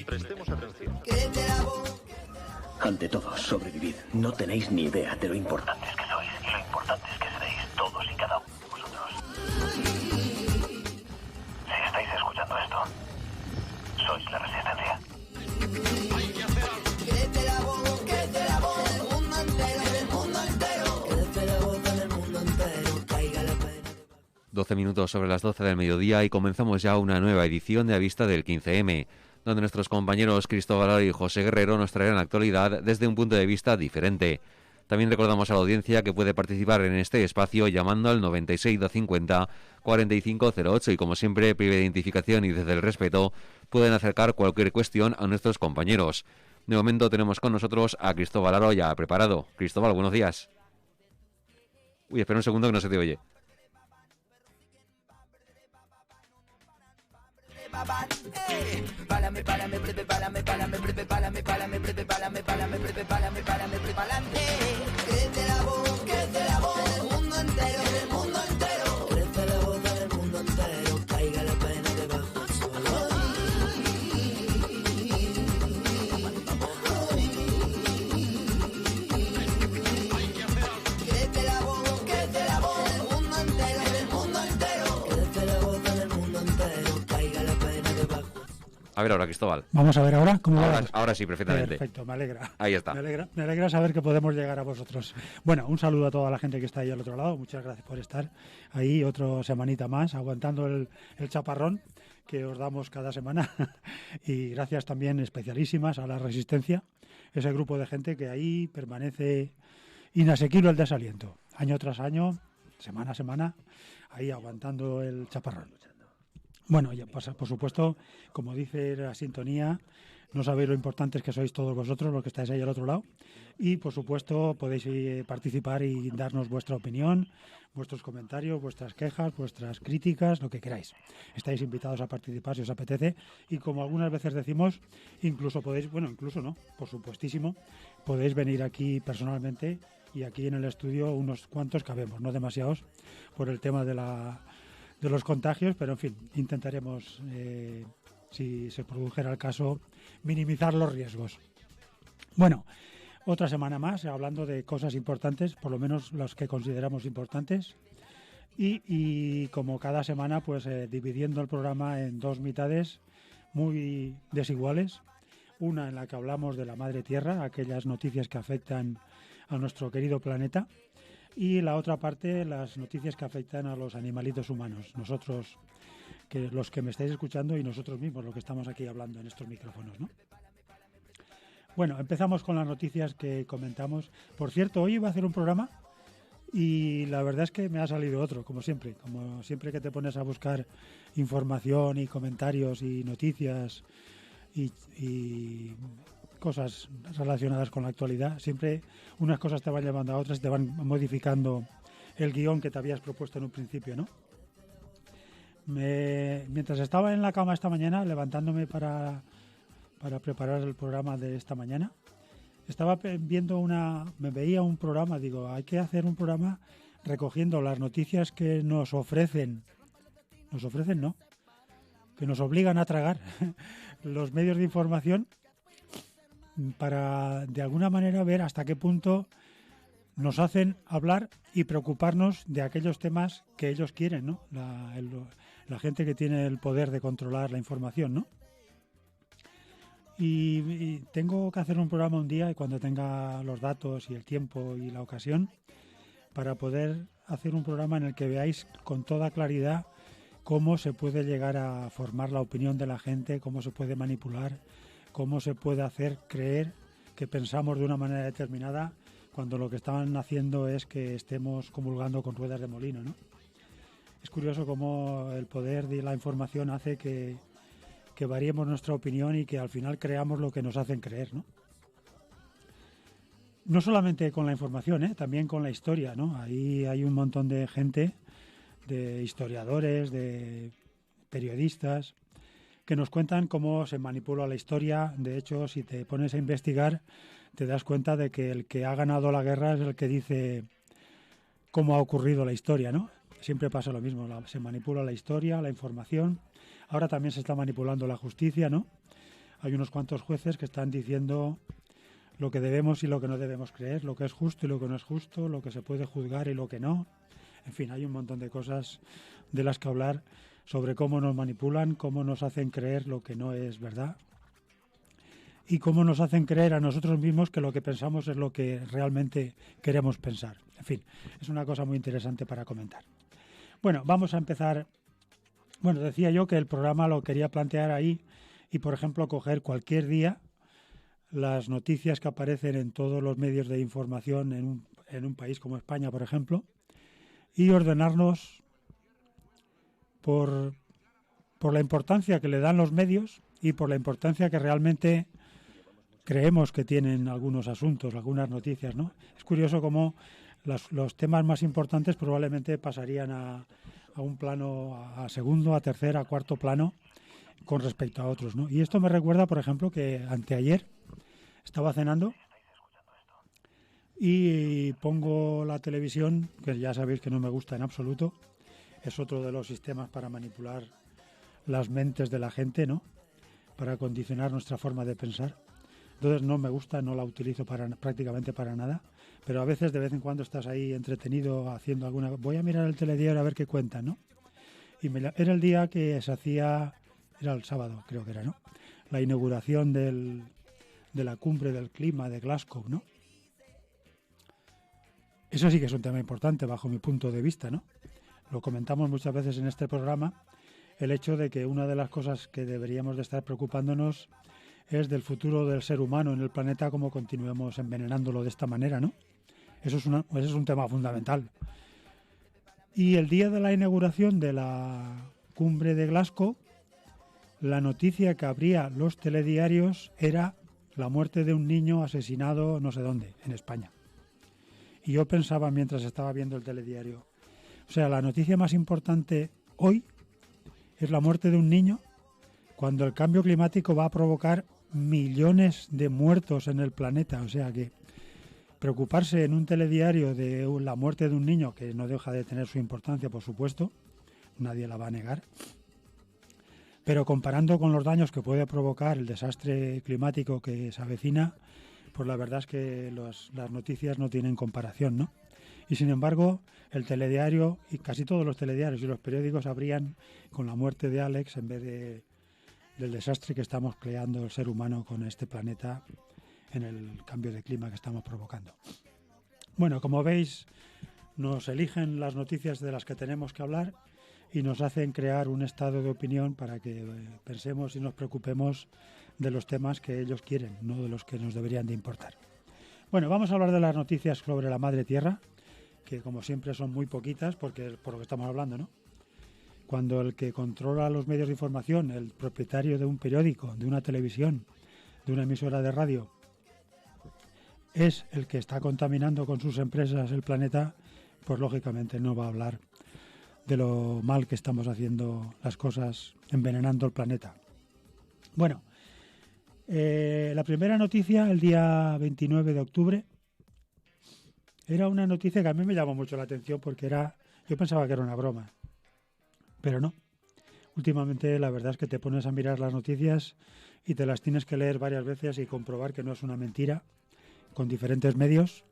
Prestemos atención. Ante todo, sobrevivid. No tenéis ni idea de lo importantes que sois y lo importantes que seréis todos y cada uno de vosotros. Si estáis escuchando esto, sois la resistencia. Hay que hacer algo. Crece la voz del mundo entero, del mundo entero. Crece la voz del mundo entero, caiga la pena. 12 minutos sobre las 12 del mediodía y comenzamos ya una nueva edición de A Vista del 15M, donde nuestros compañeros Cristóbal Aro y José Guerrero nos traerán la actualidad desde un punto de vista diferente. También recordamos a la audiencia que puede participar en este espacio llamando al 96 250 4508 y, como siempre, previa identificación y desde el respeto, pueden acercar cualquier cuestión a nuestros compañeros. De momento tenemos con nosotros a Cristóbal Aro ya preparado. Cristóbal, buenos días. Uy, espera un segundo que no se te oye. Crece la voz del mundo entero, del mundo entero. Crece la voz del mundo entero, caiga la pena debajo del suelo. Crece la voz del mundo entero, del mundo entero. Crece la voz del mundo entero, caiga la pena debajo. A ver ahora, Cristóbal. Vamos a ver ahora cómo Ahora, va. ahora sí, perfectamente. Perfecto, me alegra. Ahí está. Me alegra saber que podemos llegar a vosotros. Bueno, un saludo a toda la gente que está ahí al otro lado. Muchas gracias por estar ahí otra semanita más, aguantando el chaparrón que os damos cada semana. Y gracias también especialísimas a la Resistencia, ese grupo de gente que ahí permanece inasequible el desaliento, año tras año, semana a semana, ahí aguantando el chaparrón. Bueno, ya pasa, por supuesto, como dice la sintonía, no sabéis lo importantes que sois todos vosotros, los que estáis ahí al otro lado. Y, por supuesto, podéis participar y darnos vuestra opinión, vuestros comentarios, vuestras quejas, vuestras críticas, lo que queráis. Estáis invitados a participar si os apetece. Y como algunas veces decimos, incluso podéis, bueno, incluso no, por supuestísimo, podéis venir aquí personalmente y aquí en el estudio unos cuantos cabemos, no demasiados, por el tema de los contagios, pero en fin, intentaremos, si se produjera el caso, minimizar los riesgos. Bueno, otra semana más hablando de cosas importantes, por lo menos las que consideramos importantes, y como cada semana, pues dividiendo el programa en dos mitades muy desiguales. Una en la que hablamos de la madre tierra, aquellas noticias que afectan a nuestro querido planeta, y la otra parte, las noticias que afectan a los animalitos humanos, nosotros, los que me estáis escuchando y nosotros mismos, los que estamos aquí hablando en estos micrófonos, ¿no? Bueno, empezamos con las noticias que comentamos. Por cierto, hoy iba a hacer un programa y la verdad es que me ha salido otro, como siempre que te pones a buscar información y comentarios y noticias y cosas relacionadas con la actualidad, siempre unas cosas te van llevando a otras, te van modificando el guión que te habías propuesto en un principio, ¿no? Mientras estaba en la cama esta mañana, levantándome para preparar el programa de esta mañana, estaba me veía un programa, digo, hay que hacer un programa recogiendo las noticias que nos ofrecen, ¿no? Que nos obligan a tragar los medios de información, para de alguna manera ver hasta qué punto nos hacen hablar y preocuparnos de aquellos temas que ellos quieren, ¿no? La gente que tiene el poder de controlar la información, ¿no? Y tengo que hacer un programa un día, y cuando tenga los datos y el tiempo y la ocasión, para poder hacer un programa en el que veáis con toda claridad cómo se puede llegar a formar la opinión de la gente, cómo se puede manipular, cómo se puede hacer creer que pensamos de una manera determinada cuando lo que están haciendo es que estemos comulgando con ruedas de molino, ¿no? Es curioso cómo el poder de la información hace que variemos nuestra opinión y que al final creamos lo que nos hacen creer, ¿no? No solamente con la información, también con la historia, ¿no? Ahí hay un montón de gente, de historiadores, de periodistas, que nos cuentan cómo se manipula la historia. De hecho, si te pones a investigar, te das cuenta de que el que ha ganado la guerra es el que dice cómo ha ocurrido la historia, ¿no? Siempre pasa lo mismo, se manipula la historia, la información. Ahora también se está manipulando la justicia, ¿no? hay unos cuantos jueces que están diciendo lo que debemos y lo que no debemos creer, lo que es justo y lo que no es justo, lo que se puede juzgar y lo que no. En fin, hay un montón de cosas de las que hablar sobre cómo nos manipulan, cómo nos hacen creer lo que no es verdad y cómo nos hacen creer a nosotros mismos que lo que pensamos es lo que realmente queremos pensar. En fin, es una cosa muy interesante para comentar. Bueno, vamos a empezar. Bueno, decía yo que el programa lo quería plantear ahí y, por ejemplo, coger cualquier día las noticias que aparecen en todos los medios de información en un país como España, por ejemplo, y ordenarnos por la importancia que le dan los medios y por la importancia que realmente creemos que tienen algunos asuntos, algunas noticias, ¿no? Es curioso cómo los temas más importantes probablemente pasarían a un plano, a segundo, a tercer, a cuarto plano con respecto a otros, ¿no? Y esto me recuerda, por ejemplo, que anteayer estaba cenando y pongo la televisión, que ya sabéis que no me gusta en absoluto, es otro de los sistemas para manipular las mentes de la gente, ¿no? Para condicionar nuestra forma de pensar. Entonces no me gusta, no la utilizo prácticamente para nada, pero a veces de vez en cuando estás ahí entretenido haciendo alguna... Voy a mirar el telediario a ver qué cuentan, ¿no? Y era el día que se hacía, era el sábado creo que era, ¿no? La inauguración de la cumbre del clima de Glasgow, ¿no? Eso sí que es un tema importante bajo mi punto de vista, ¿no? Lo comentamos muchas veces en este programa, el hecho de que una de las cosas que deberíamos de estar preocupándonos es del futuro del ser humano en el planeta, como continuemos envenenándolo de esta manera, ¿no? Eso es un tema fundamental. Y el día de la inauguración de la cumbre de Glasgow, la noticia que abría los telediarios era la muerte de un niño asesinado no sé dónde, en España. Y yo pensaba mientras estaba viendo el telediario, o sea, la noticia más importante hoy es la muerte de un niño cuando el cambio climático va a provocar millones de muertos en el planeta. O sea que preocuparse en un telediario de la muerte de un niño, que no deja de tener su importancia, por supuesto, nadie la va a negar, pero comparando con los daños que puede provocar el desastre climático que se avecina, pues la verdad es que las noticias no tienen comparación, ¿no? Y sin embargo, el telediario y casi todos los telediarios y los periódicos abrían con la muerte de Alex en vez del desastre que estamos creando el ser humano con este planeta en el cambio de clima que estamos provocando. Bueno, como veis, nos eligen las noticias de las que tenemos que hablar y nos hacen crear un estado de opinión para que pensemos y nos preocupemos de los temas que ellos quieren, no de los que nos deberían de importar. Bueno, vamos a hablar de las noticias sobre la Madre Tierra, que como siempre son muy poquitas, por lo que estamos hablando, ¿no? Cuando el que controla los medios de información, el propietario de un periódico, de una televisión, de una emisora de radio, es el que está contaminando con sus empresas el planeta, pues lógicamente no va a hablar de lo mal que estamos haciendo las cosas, envenenando el planeta. Bueno, la primera noticia, el día 29 de octubre, era una noticia que a mí me llamó mucho la atención porque yo pensaba que era una broma, pero no. Últimamente la verdad es que te pones a mirar las noticias y te las tienes que leer varias veces y comprobar que no es una mentira, con diferentes medios,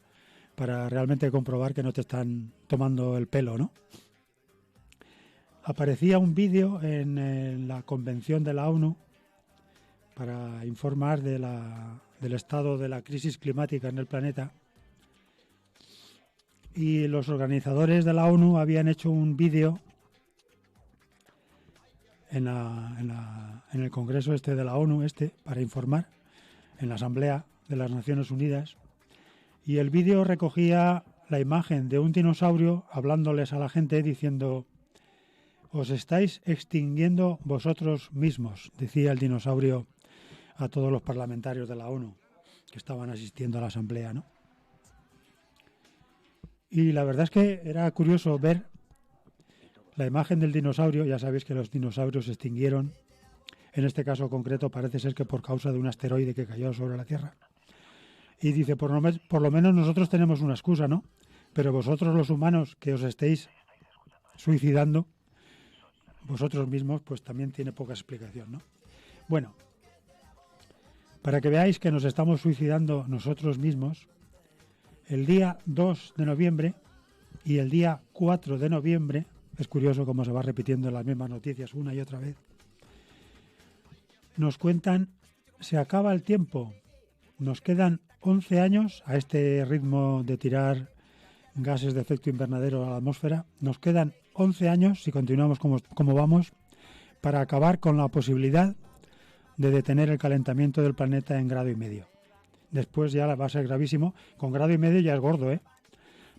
para realmente comprobar que no te están tomando el pelo, ¿no? Aparecía un vídeo en la convención de la ONU para informar del estado de la crisis climática en el planeta. Y los organizadores de la ONU habían hecho un vídeo en el Congreso de la ONU para informar en la Asamblea de las Naciones Unidas. Y el vídeo recogía la imagen de un dinosaurio hablándoles a la gente diciendo: os estáis extinguiendo vosotros mismos, decía el dinosaurio a todos los parlamentarios de la ONU que estaban asistiendo a la Asamblea, ¿no? Y la verdad es que era curioso ver la imagen del dinosaurio. Ya sabéis que los dinosaurios se extinguieron. En este caso concreto parece ser que por causa de un asteroide que cayó sobre la Tierra. Y dice, por lo menos nosotros tenemos una excusa, ¿no? Pero vosotros los humanos que os estéis suicidando, vosotros mismos, pues también tiene poca explicación, ¿no? Bueno, Para que veáis que nos estamos suicidando nosotros mismos, el día 2 de noviembre y el día 4 de noviembre, es curioso cómo se va repitiendo las mismas noticias una y otra vez, nos cuentan, se acaba el tiempo, nos quedan 11 años a este ritmo de tirar gases de efecto invernadero a la atmósfera, nos quedan 11 años, si continuamos como vamos, para acabar con la posibilidad de detener el calentamiento del planeta en 1,5 grados. Después ya va a ser gravísimo, con 1,5 grados ya es gordo,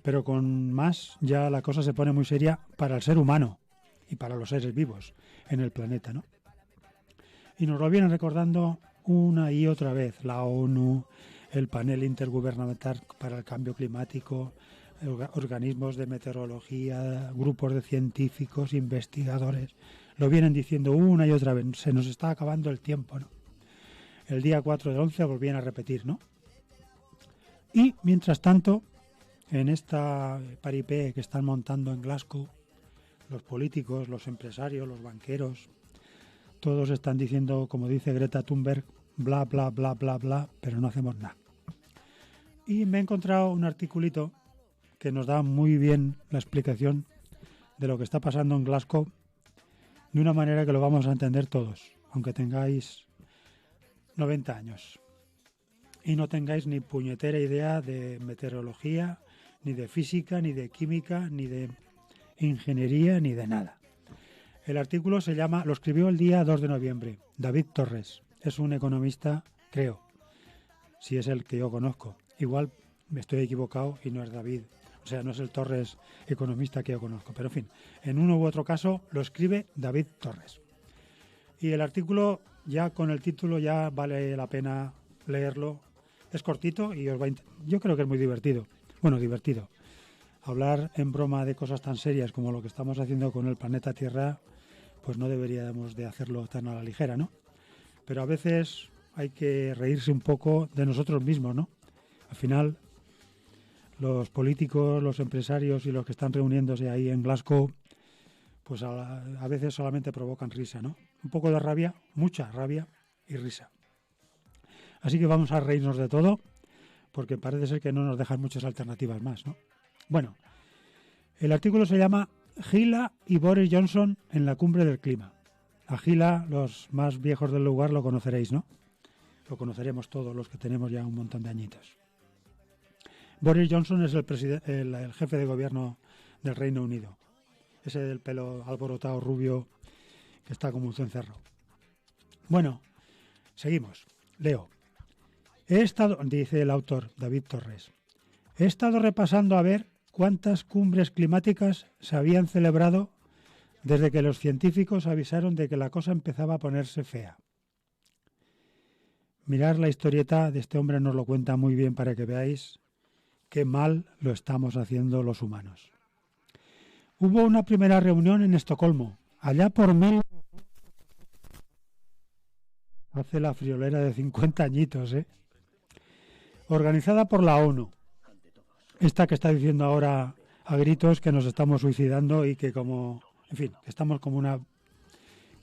pero con más ya la cosa se pone muy seria para el ser humano y para los seres vivos en el planeta, ¿no? Y nos lo vienen recordando una y otra vez la ONU, el panel intergubernamental para el cambio climático, organismos de meteorología, grupos de científicos, investigadores, lo vienen diciendo una y otra vez, se nos está acabando el tiempo, ¿no? El día 4 del 11 volvían a repetir, ¿no? Y mientras tanto, en esta paripé que están montando en Glasgow, los políticos, los empresarios, los banqueros, todos están diciendo, como dice Greta Thunberg, bla, bla, bla, bla, bla, pero no hacemos nada. Y me he encontrado un articulito que nos da muy bien la explicación de lo que está pasando en Glasgow de una manera que lo vamos a entender todos, aunque tengáis 90 años y no tengáis ni puñetera idea de meteorología, ni de física, ni de química, ni de ingeniería, ni de nada. El artículo se llama, lo escribió el día 2 de noviembre, David Torres. Es un economista, creo, si es el que yo conozco. Igual me estoy equivocado y no es David. O sea, no es el Torres economista que yo conozco. Pero en fin, en uno u otro caso lo escribe David Torres. Y el artículo, ya con el título, ya vale la pena leerlo. Es cortito y yo creo que es muy divertido. Bueno, divertido. Hablar en broma de cosas tan serias como lo que estamos haciendo con el planeta Tierra, pues no deberíamos de hacerlo tan a la ligera, ¿no? Pero a veces hay que reírse un poco de nosotros mismos, ¿no? Al final, los políticos, los empresarios y los que están reuniéndose ahí en Glasgow, pues a veces solamente provocan risa, ¿no? Un poco de rabia, mucha rabia y risa. Así que vamos a reírnos de todo, porque parece ser que no nos dejan muchas alternativas más, ¿no? Bueno, el artículo se llama Gila y Boris Johnson en la cumbre del clima. A Gila, los más viejos del lugar lo conoceréis, ¿no? Lo conoceremos todos los que tenemos ya un montón de añitos. Boris Johnson es el jefe de gobierno del Reino Unido. Ese del pelo alborotado rubio que está como un cencerro. Bueno, seguimos. Leo. Dice el autor, David Torres, he estado repasando a ver cuántas cumbres climáticas se habían celebrado desde que los científicos avisaron de que la cosa empezaba a ponerse fea. Mirad la historieta de este hombre, nos lo cuenta muy bien para que veáis qué mal lo estamos haciendo los humanos. Hubo una primera reunión en Estocolmo, allá por hace la friolera de 50 añitos, organizada por la ONU. Esta que está diciendo ahora a gritos que nos estamos suicidando y que estamos como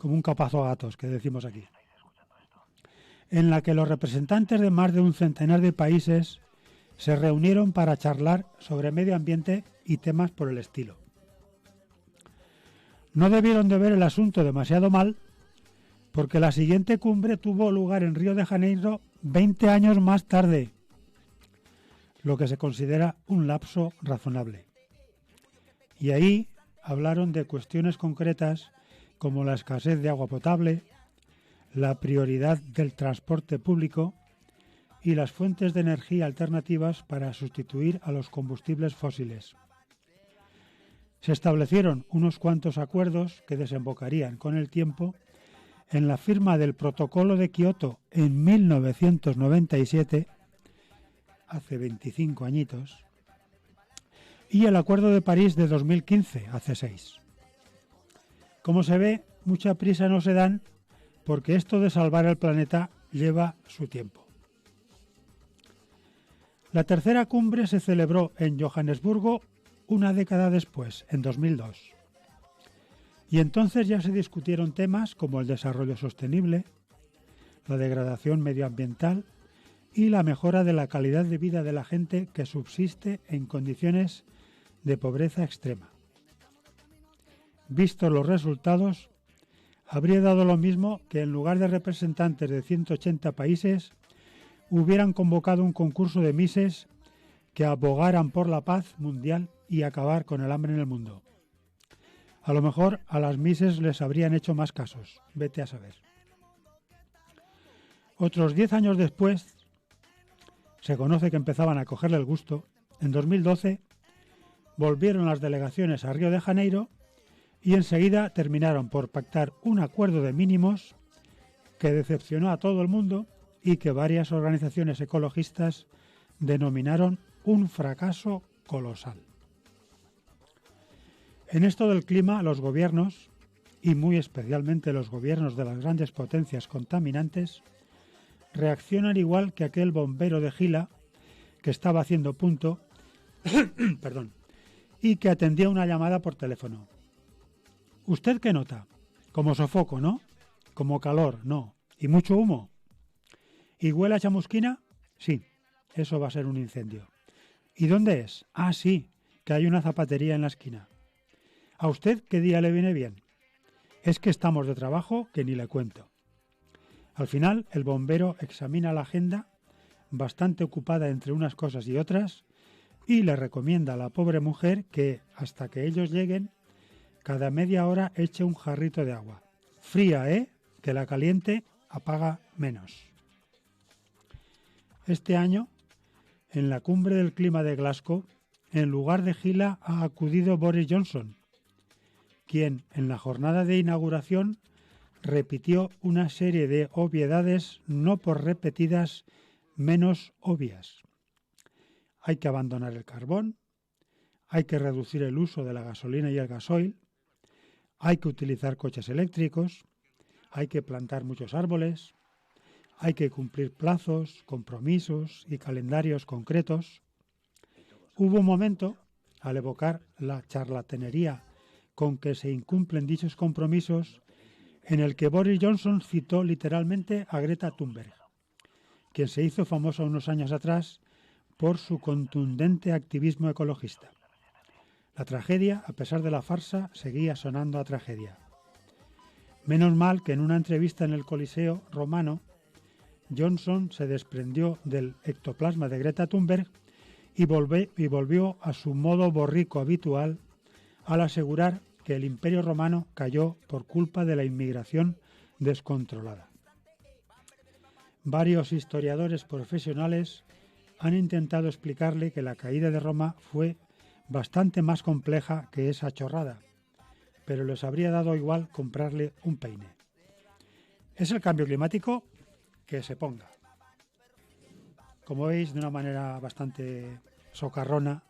un capazo a gatos, que decimos aquí. En la que los representantes de más de un centenar de países se reunieron para charlar sobre medio ambiente y temas por el estilo. No debieron de ver el asunto demasiado mal, porque la siguiente cumbre tuvo lugar en Río de Janeiro 20 años más tarde, lo que se considera un lapso razonable. Y ahí hablaron de cuestiones concretas como la escasez de agua potable, la prioridad del transporte público y las fuentes de energía alternativas para sustituir a los combustibles fósiles. Se establecieron unos cuantos acuerdos que desembocarían con el tiempo en la firma del Protocolo de Kioto en 1997, hace 25 añitos, y el Acuerdo de París de 2015, hace 6. Como se ve, mucha prisa no se dan porque esto de salvar el planeta lleva su tiempo. La tercera cumbre se celebró en Johannesburgo una década después, en 2002. Y entonces ya se discutieron temas como el desarrollo sostenible, la degradación medioambiental y la mejora de la calidad de vida de la gente que subsiste en condiciones de pobreza extrema. Vistos los resultados, habría dado lo mismo que en lugar de representantes de 180 países hubieran convocado un concurso de Misses que abogaran por la paz mundial y acabar con el hambre en el mundo. A lo mejor a las Misses les habrían hecho más casos, vete a saber. Otros 10 años después, se conoce que empezaban a cogerle el gusto. En 2012 volvieron las delegaciones a Río de Janeiro y enseguida terminaron por pactar un acuerdo de mínimos que decepcionó a todo el mundo y que varias organizaciones ecologistas denominaron un fracaso colosal. En esto del clima, los gobiernos, y muy especialmente los gobiernos de las grandes potencias contaminantes, reaccionan igual que aquel bombero de Gila que estaba haciendo punto perdón, y que atendía una llamada por teléfono. ¿Usted qué nota? Como sofoco, ¿no? Como calor, no. ¿Y mucho humo? ¿Y huele a chamusquina? Sí, eso va a ser un incendio. ¿Y dónde es? Ah, sí, que hay una zapatería en la esquina. ¿A usted qué día le viene bien? Es que estamos de trabajo que ni le cuento. Al final, el bombero examina la agenda, bastante ocupada entre unas cosas y otras, y le recomienda a la pobre mujer que, hasta que ellos lleguen, cada media hora eche un jarrito de agua. Fría, ¿eh? Que la caliente apaga menos. Este año, en la cumbre del clima de Glasgow, en lugar de Gila ha acudido Boris Johnson, quien en la jornada de inauguración repitió una serie de obviedades no por repetidas menos obvias. Hay que abandonar el carbón, hay que reducir el uso de la gasolina y el gasoil, hay que utilizar coches eléctricos, hay que plantar muchos árboles, hay que cumplir plazos, compromisos y calendarios concretos. Hubo un momento, al evocar la charlatanería con que se incumplen dichos compromisos, en el que Boris Johnson citó literalmente a Greta Thunberg, quien se hizo famosa unos años atrás por su contundente activismo ecologista. La tragedia, a pesar de la farsa, seguía sonando a tragedia. Menos mal que en una entrevista en el Coliseo romano, Johnson se desprendió del ectoplasma de Greta Thunberg y volvió a su modo borrico habitual al asegurar que el Imperio Romano cayó por culpa de la inmigración descontrolada. Varios historiadores profesionales han intentado explicarle que la caída de Roma fue bastante más compleja que esa chorrada, pero les habría dado igual comprarle un peine. ¿Es el cambio climático? Que se ponga. Como veis, de una manera bastante socarrona,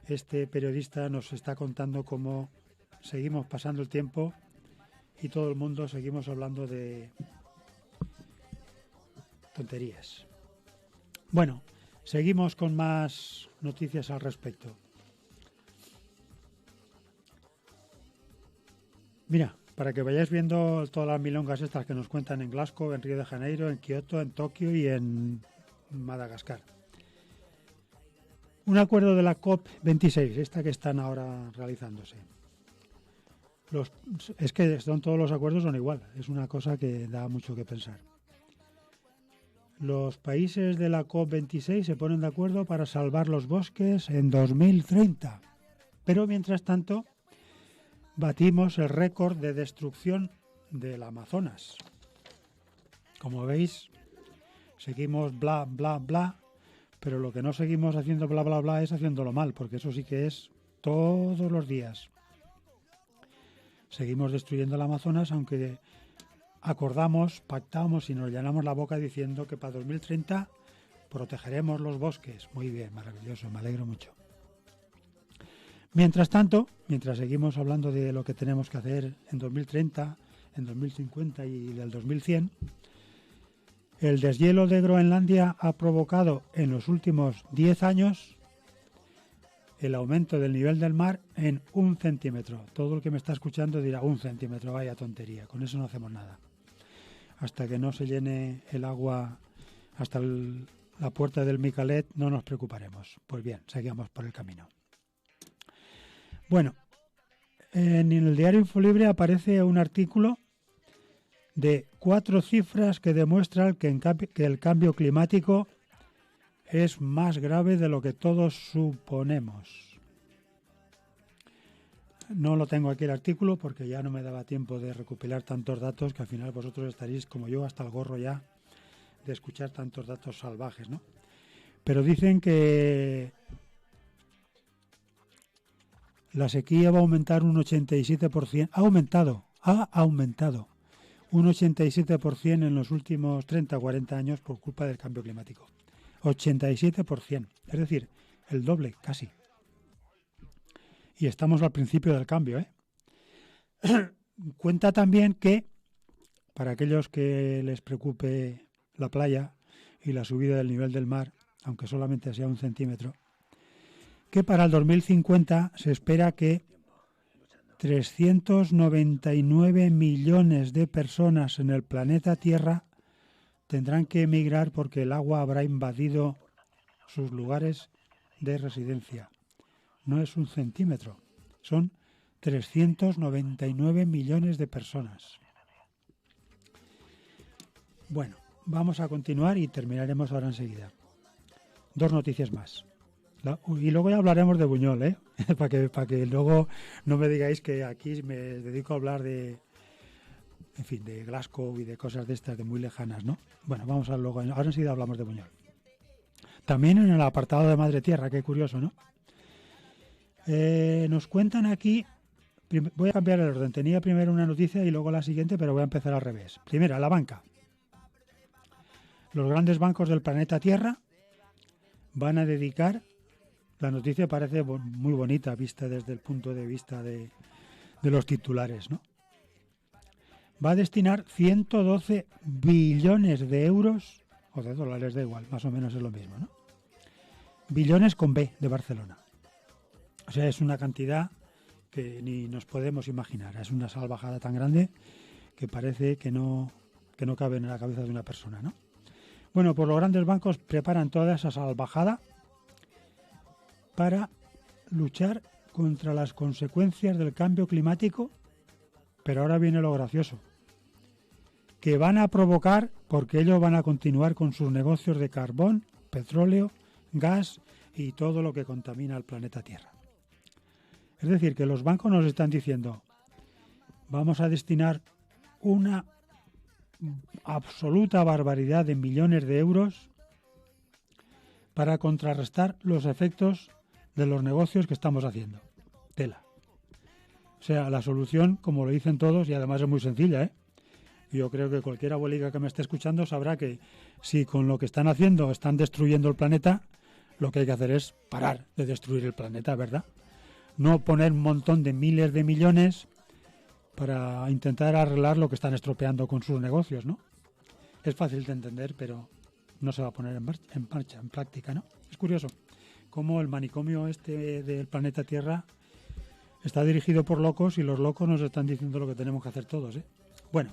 este periodista nos está contando cómo seguimos pasando el tiempo y todo el mundo seguimos hablando de tonterías. Bueno, seguimos con más noticias al respecto. Mira, para que vayáis viendo todas las milongas estas que nos cuentan en Glasgow, en Río de Janeiro, en Kioto, en Tokio y en Madagascar. Un acuerdo de la COP26, esta que están ahora realizándose. Es que todos los acuerdos son igual, es una cosa que da mucho que pensar. Los países de la COP26 se ponen de acuerdo para salvar los bosques en 2030, pero mientras tanto batimos el récord de destrucción del Amazonas. Como veis, seguimos bla, bla, bla, pero lo que no seguimos haciendo bla, bla, bla es haciéndolo mal, porque eso sí que es todos los días. Seguimos destruyendo el Amazonas, aunque acordamos, pactamos y nos llenamos la boca diciendo que para 2030 protegeremos los bosques. Muy bien, maravilloso, me alegro mucho. Mientras tanto, mientras seguimos hablando de lo que tenemos que hacer en 2030, en 2050 y del 2100, el deshielo de Groenlandia ha provocado en los últimos 10 años el aumento del nivel del mar en 1 centímetro. Todo el que me está escuchando dirá 1 centímetro, vaya tontería, con eso no hacemos nada. hasta que no se llene el agua hasta la puerta del Micalet, no nos preocuparemos. Pues bien, seguimos por el camino. Bueno, en el diario Infolibre aparece un artículo de 4 cifras que demuestran que el cambio climático es más grave de lo que todos suponemos. No lo tengo aquí el artículo porque ya no me daba tiempo de recopilar tantos datos, que al final vosotros estaréis como yo hasta el gorro ya de escuchar tantos datos salvajes, ¿no? Pero dicen que la sequía va a aumentar un 87%. Ha aumentado un 87% en los últimos 30 o 40 años por culpa del cambio climático. 87%, es decir, el doble casi. Y estamos al principio del cambio, ¿eh? Cuenta también que, para aquellos que les preocupe la playa y la subida del nivel del mar, aunque solamente sea 1 centímetro, que para el 2050 se espera que 399 millones de personas en el planeta Tierra tendrán que emigrar porque el agua habrá invadido sus lugares de residencia. No es 1 centímetro, son 399 millones de personas. Bueno, vamos a continuar y terminaremos ahora enseguida. 2 noticias más. Y luego ya hablaremos de Buñol, ¿eh? para que luego no me digáis que aquí me dedico a hablar de Glasgow y de cosas de estas de muy lejanas, ¿no? Bueno, vamos a luego. Ahora enseguida hablamos de Buñol. También en el apartado de Madre Tierra, qué curioso, ¿no? Nos cuentan aquí. Voy a cambiar el orden. Tenía primero una noticia y luego la siguiente, pero voy a empezar al revés. Primera, la banca. Los grandes bancos del planeta Tierra van a dedicar. La noticia parece muy bonita vista desde el punto de vista de los titulares, ¿no? Va a destinar 112 billones de euros, o de dólares, da igual, más o menos es lo mismo, ¿no? Billones con B, de Barcelona. O sea, es una cantidad que ni nos podemos imaginar. Es una salvajada tan grande que parece que no cabe en la cabeza de una persona, ¿no? Bueno, pues los grandes bancos preparan toda esa salvajada para luchar contra las consecuencias del cambio climático, pero ahora viene lo gracioso, que van a provocar, porque ellos van a continuar con sus negocios de carbón, petróleo, gas y todo lo que contamina al planeta Tierra. Es decir, que los bancos nos están diciendo, vamos a destinar una absoluta barbaridad de millones de euros para contrarrestar los efectos de los negocios que estamos haciendo. Tela. O sea, la solución, como lo dicen todos, y además es muy sencilla, ¿eh? Yo creo que cualquier abuelica que me esté escuchando sabrá que si con lo que están haciendo están destruyendo el planeta, lo que hay que hacer es parar de destruir el planeta, ¿verdad? No poner un montón de miles de millones para intentar arreglar lo que están estropeando con sus negocios, ¿no? Es fácil de entender, pero no se va a poner en práctica, ¿no? Es curioso cómo el manicomio este del planeta Tierra está dirigido por locos y los locos nos están diciendo lo que tenemos que hacer todos, ¿eh? Bueno,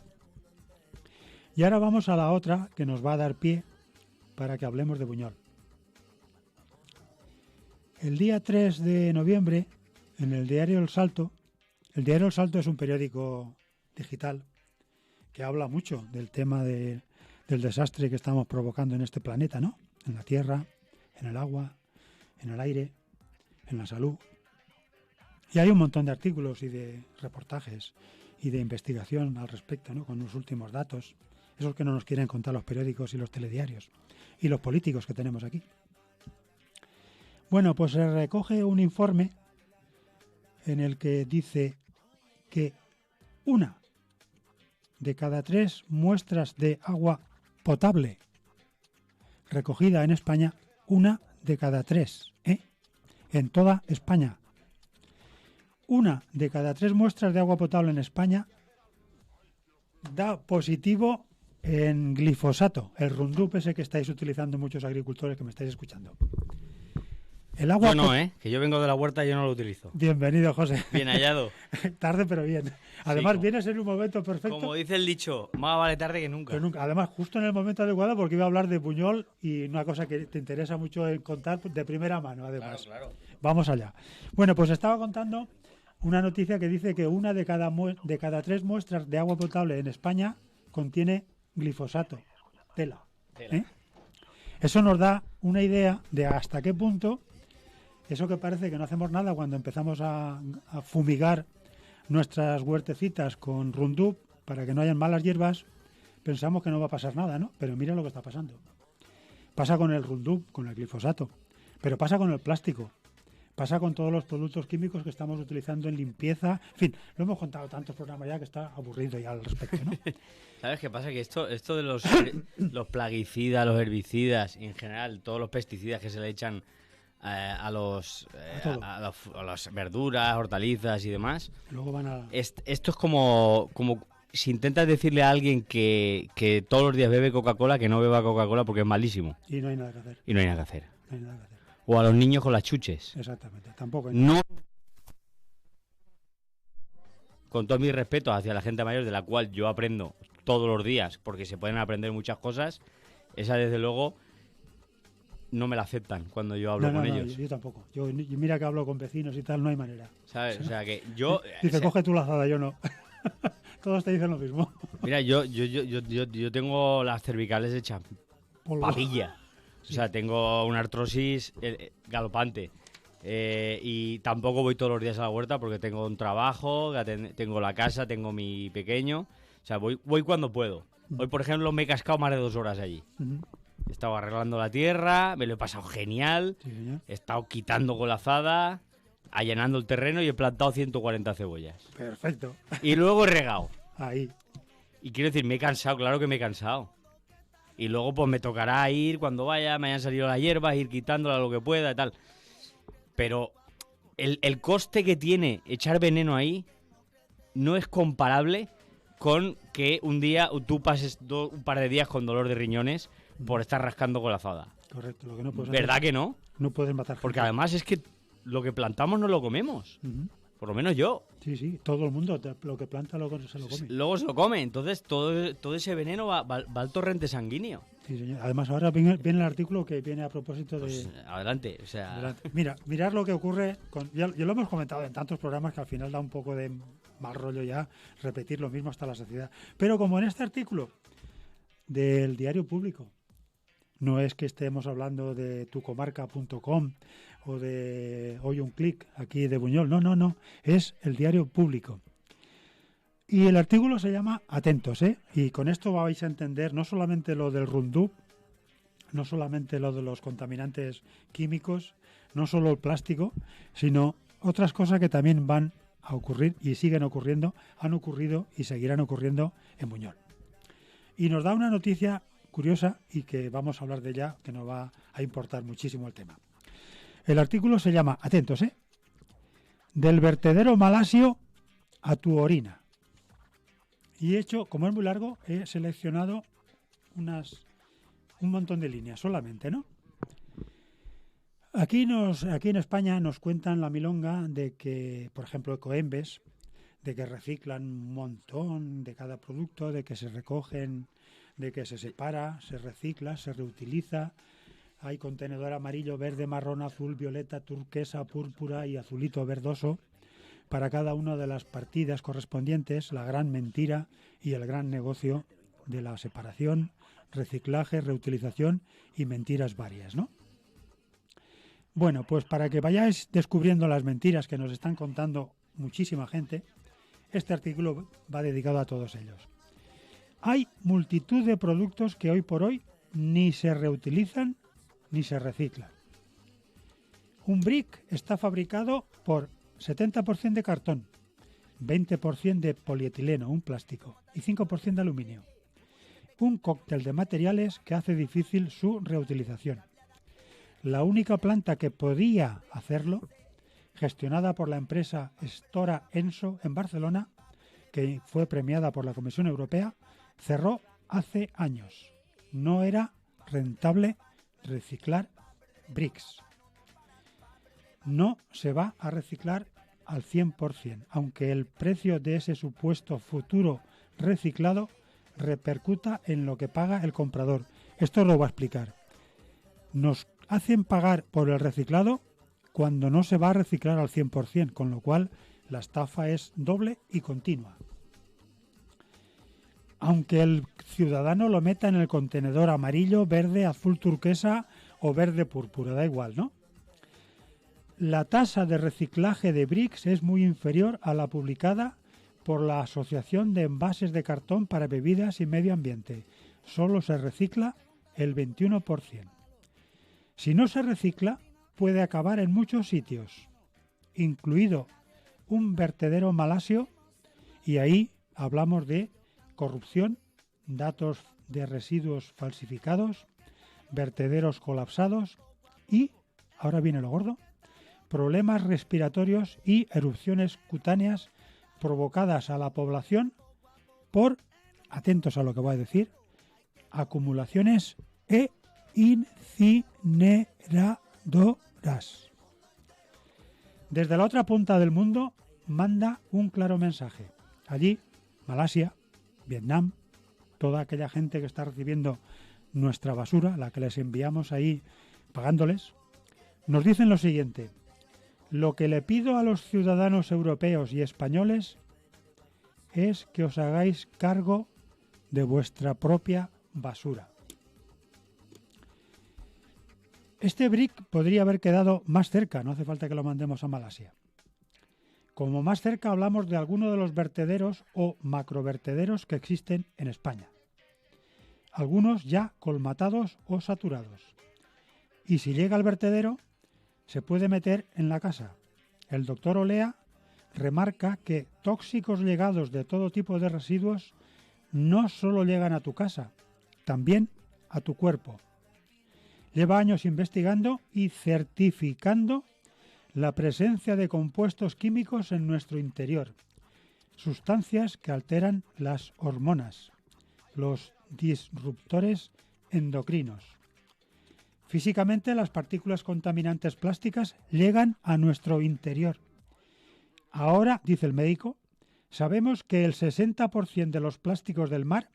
y ahora vamos a la otra que nos va a dar pie para que hablemos de Buñol. El día 3 de noviembre, en el diario El Salto es un periódico digital que habla mucho del tema del desastre que estamos provocando en este planeta, ¿no? En la tierra, en el agua, en el aire, en la salud. Y hay un montón de artículos y de reportajes y de investigación al respecto, ¿no? Con los últimos datos, esos que no nos quieren contar los periódicos y los telediarios y los políticos que tenemos aquí. Bueno, pues se recoge un informe en el que dice que 1 de cada 3 muestras de agua potable recogida en España, 1 de cada 3, en toda España. 1 de cada 3 muestras de agua potable en España da positivo en glifosato, el Roundup ese que estáis utilizando muchos agricultores que me estáis escuchando. El agua... Yo no, que yo vengo de la huerta y yo no lo utilizo. Bienvenido, José. Bien hallado. Tarde, pero bien. Además, como- vienes en un momento perfecto. Como dice el dicho, más vale tarde que nunca. Pero nunca. Además, justo en el momento adecuado, porque iba a hablar de Buñol y una cosa que te interesa mucho en contar de primera mano, además. Claro. Vamos allá. Bueno, pues estaba contando una noticia que dice que una de cada 3 muestras de agua potable en España contiene glifosato. Tela. ¿Eh? Eso nos da una idea de hasta qué punto eso que parece que no hacemos nada cuando empezamos a fumigar nuestras huertecitas con Roundup para que no hayan malas hierbas, pensamos que no va a pasar nada, ¿no? Pero mira lo que está pasando. Pasa con el Roundup, con el glifosato, pero pasa con el plástico, pasa con todos los productos químicos que estamos utilizando en limpieza. En fin, lo hemos contado tantos programas ya que está aburrido ya al respecto, ¿no? ¿Sabes qué pasa? Que esto de los plaguicidas, los herbicidas y en general todos los pesticidas que se le echan a las verduras, hortalizas y demás, Luego van a... esto es como si intentas decirle a alguien que todos los días bebe Coca-Cola, que no beba Coca-Cola porque es malísimo Y no hay nada que hacer. y no hay nada que hacer. No hay nada que hacer. O a los niños con las chuches. Exactamente. Tampoco hay No. Con todo mi respeto hacia la gente mayor, de la cual yo aprendo todos los días, porque se pueden aprender muchas cosas, esa desde luego no me la aceptan cuando yo hablo con ellos. yo tampoco. Yo mira que hablo con vecinos y tal, no hay manera. ¿Sabes? O sea que yo... Dice, coge tu lazada, yo no. Todos te dicen lo mismo. Mira, yo tengo las cervicales hechas Polvo. papilla. O sea, tengo una artrosis galopante. Y tampoco voy todos los días a la huerta porque tengo un trabajo, tengo la casa, tengo mi pequeño. O sea, voy cuando puedo. Hoy, por ejemplo, me he cascado más de 2 horas allí. Ujú. He estado arreglando la tierra, me lo he pasado genial. Sí, señor. He estado quitando con la azada, allanando el terreno y he plantado 140 cebollas. Perfecto. Y luego he regado. Ahí. Y quiero decir, me he cansado, claro que me he cansado. Y luego pues me tocará ir cuando vaya, me hayan salido las hierbas, ir quitándola lo que pueda y tal. Pero el coste que tiene echar veneno ahí no es comparable con que un día tú pases un par de días con dolor de riñones por estar rascando con la azada. Correcto. Lo que no puedes ¿Verdad hacer- que no? No puedes matar Porque gente. además es que lo que plantamos no lo comemos. Ujú. Por lo menos yo. Sí. Todo el mundo, lo que planta, luego se lo come. Luego se lo come. Entonces todo ese veneno va al torrente sanguíneo. Sí, señor. Además, ahora viene el artículo que viene a propósito de... Pues adelante. O sea, Adelante. Mirad lo que ocurre, ya lo hemos comentado en tantos programas que al final da un poco de mal rollo ya repetir lo mismo hasta la saciedad. Pero como en este artículo del Diario Público, no es que estemos hablando de tucomarca.com o de Hoy un Clic aquí de Buñol, no, es el Diario Público. Y el artículo se llama Atentos, y con esto vais a entender no solamente lo del Roundup, no solamente lo de los contaminantes químicos, no solo el plástico, sino otras cosas que también van a ocurrir y siguen ocurriendo, han ocurrido y seguirán ocurriendo en Buñol. Y nos da una noticia curiosa y que vamos a hablar de ella, que nos va a importar muchísimo el tema. El artículo se llama, atentos, del vertedero malasio a tu orina. Y he hecho, como es muy largo, he seleccionado un montón de líneas solamente, ¿no? Aquí en España nos cuentan la milonga de que, por ejemplo, Ecoembes, de que reciclan un montón de cada producto, de que se recogen, de que se separa, se recicla, se reutiliza. Hay contenedor amarillo, verde, marrón, azul, violeta, turquesa, púrpura y azulito verdoso para cada una de las partidas correspondientes, la gran mentira y el gran negocio de la separación, reciclaje, reutilización y mentiras varias, ¿no? Bueno, pues para que vayáis descubriendo las mentiras que nos están contando muchísima gente, este artículo va dedicado a todos ellos. Hay multitud de productos que hoy por hoy ni se reutilizan ni se reciclan. Un brick está fabricado por 70% de cartón, 20% de polietileno, un plástico, y 5% de aluminio. Un cóctel de materiales que hace difícil su reutilización. La única planta que podía hacerlo, gestionada por la empresa Stora Enso en Barcelona, que fue premiada por la Comisión Europea, cerró hace años. No era rentable reciclar bricks. no se va a reciclar al 100%, aunque el precio de ese supuesto futuro reciclado repercuta en lo que paga el comprador. Esto lo voy a explicar. Nos hacen pagar por el reciclado cuando no se va a reciclar al 100%, con lo cual la estafa es doble y continua. Aunque el ciudadano lo meta en el contenedor amarillo, verde, azul turquesa o verde púrpura, da igual, ¿no? La tasa de reciclaje de BRICS es muy inferior a la publicada por la Asociación de Envases de Cartón para Bebidas y Medio Ambiente. Solo se recicla el 21%. Si no se recicla, puede acabar en muchos sitios, incluido un vertedero malasio, y ahí hablamos de corrupción, datos de residuos falsificados, vertederos colapsados y, ahora viene lo gordo, problemas respiratorios y erupciones cutáneas provocadas a la población por, atentos a lo que voy a decir, acumulaciones e incineradoras. Desde la otra punta del mundo manda un claro mensaje. Allí, Malasia, Vietnam, toda aquella gente que está recibiendo nuestra basura, la que les enviamos ahí pagándoles, nos dicen lo siguiente: lo que le pido a los ciudadanos europeos y españoles es que os hagáis cargo de vuestra propia basura. Este BRIC podría haber quedado más cerca, no hace falta que lo mandemos a Malasia. Como más cerca hablamos de alguno de los vertederos o macrovertederos que existen en España. Algunos ya colmatados o saturados. Y si llega al vertedero, se puede meter en la casa. El doctor Olea remarca que tóxicos llegados de todo tipo de residuos no solo llegan a tu casa, también a tu cuerpo. Lleva años investigando y certificando la presencia de compuestos químicos en nuestro interior, sustancias que alteran las hormonas, los disruptores endocrinos. Físicamente, las partículas contaminantes plásticas llegan a nuestro interior. Ahora, dice el médico, sabemos que el 60% de los plásticos del mar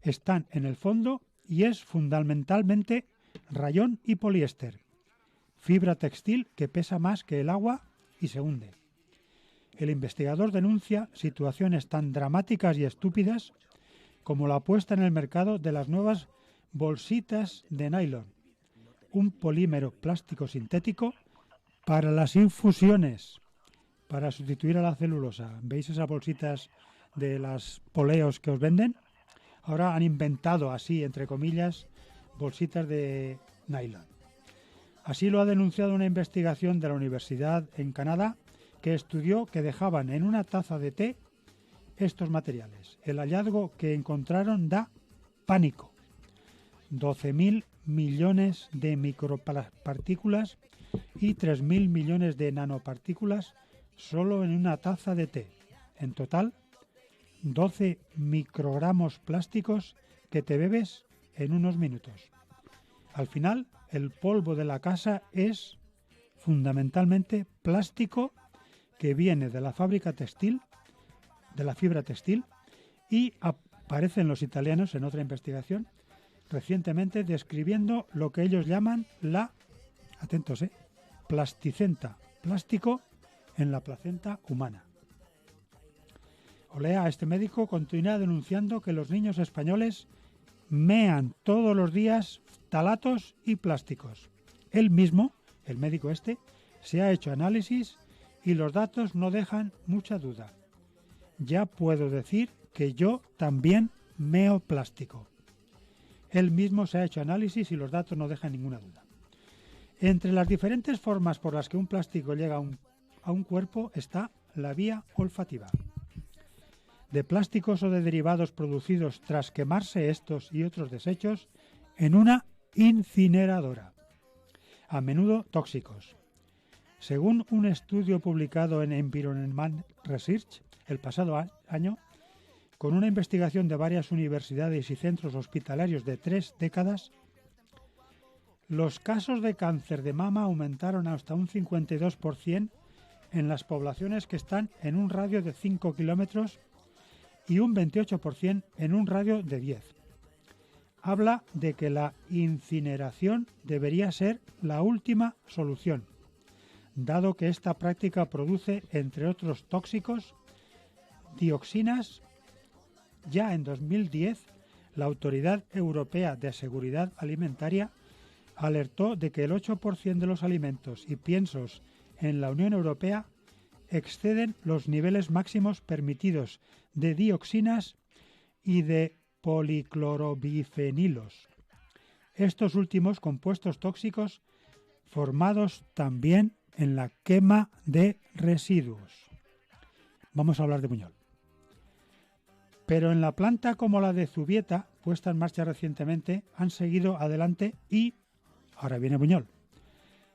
están en el fondo y es fundamentalmente rayón y poliéster, fibra textil que pesa más que el agua y se hunde. El investigador denuncia situaciones tan dramáticas y estúpidas como la puesta en el mercado de las nuevas bolsitas de nylon, un polímero plástico sintético para las infusiones, para sustituir a la celulosa. ¿Veis esas bolsitas de las poleos que os venden? Ahora han inventado así, entre comillas, bolsitas de nylon. Así lo ha denunciado una investigación de la universidad en Canadá que estudió que dejaban en una taza de té estos materiales. El hallazgo que encontraron da pánico. 12.000 millones de micropartículas y 3.000 millones de nanopartículas solo en una taza de té. En total, 12 microgramos plásticos que te bebes en unos minutos. Al final, el polvo de la casa es fundamentalmente plástico que viene de la fábrica textil, de la fibra textil, y aparecen los italianos en otra investigación recientemente describiendo lo que ellos llaman la, atentos, plasticenta, plástico en la placenta humana. Olea, este médico, continúa denunciando que los niños españoles mean todos los días ftalatos y plásticos. Él mismo, el médico este, se ha hecho análisis y los datos no dejan mucha duda. Ya puedo decir que yo también meo plástico. Él mismo se ha hecho análisis y los datos no dejan ninguna duda. Entre las diferentes formas por las que un plástico llega a un cuerpo está la vía olfativa. De plásticos o de derivados producidos tras quemarse estos y otros desechos en una incineradora, a menudo tóxicos. Según un estudio publicado en Environment Research el pasado año, con una investigación de varias universidades y centros hospitalarios de 3 décadas, Los casos de cáncer de mama aumentaron hasta un 52% en las poblaciones que están en un radio de 5 kilómetros y un 28% en un radio de 10. Habla de que la incineración debería ser la última solución, dado que esta práctica produce, entre otros tóxicos, dioxinas. Ya en 2010, la Autoridad Europea de Seguridad Alimentaria alertó de que el 8% de los alimentos y piensos en la Unión Europea exceden los niveles máximos permitidos de dioxinas y de policlorobifenilos. Estos últimos compuestos tóxicos formados también en la quema de residuos. Vamos a hablar de Buñol. Pero en la planta como la de Zubieta, puesta en marcha recientemente, han seguido adelante y ahora viene Buñol.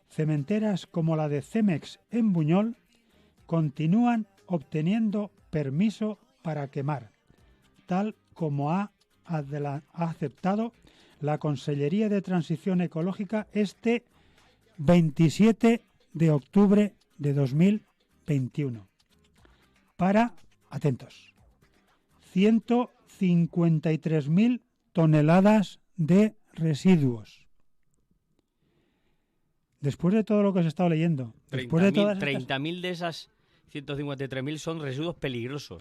Cementeras como la de Cemex en Buñol continúan obteniendo permiso para quemar, tal como ha aceptado la Consellería de Transición Ecológica este 27 de octubre de 2021. Para, atentos, 153.000 toneladas de residuos. Después de todo lo que os he estado leyendo, después de todas 30.000 de esas 153.000 son residuos peligrosos.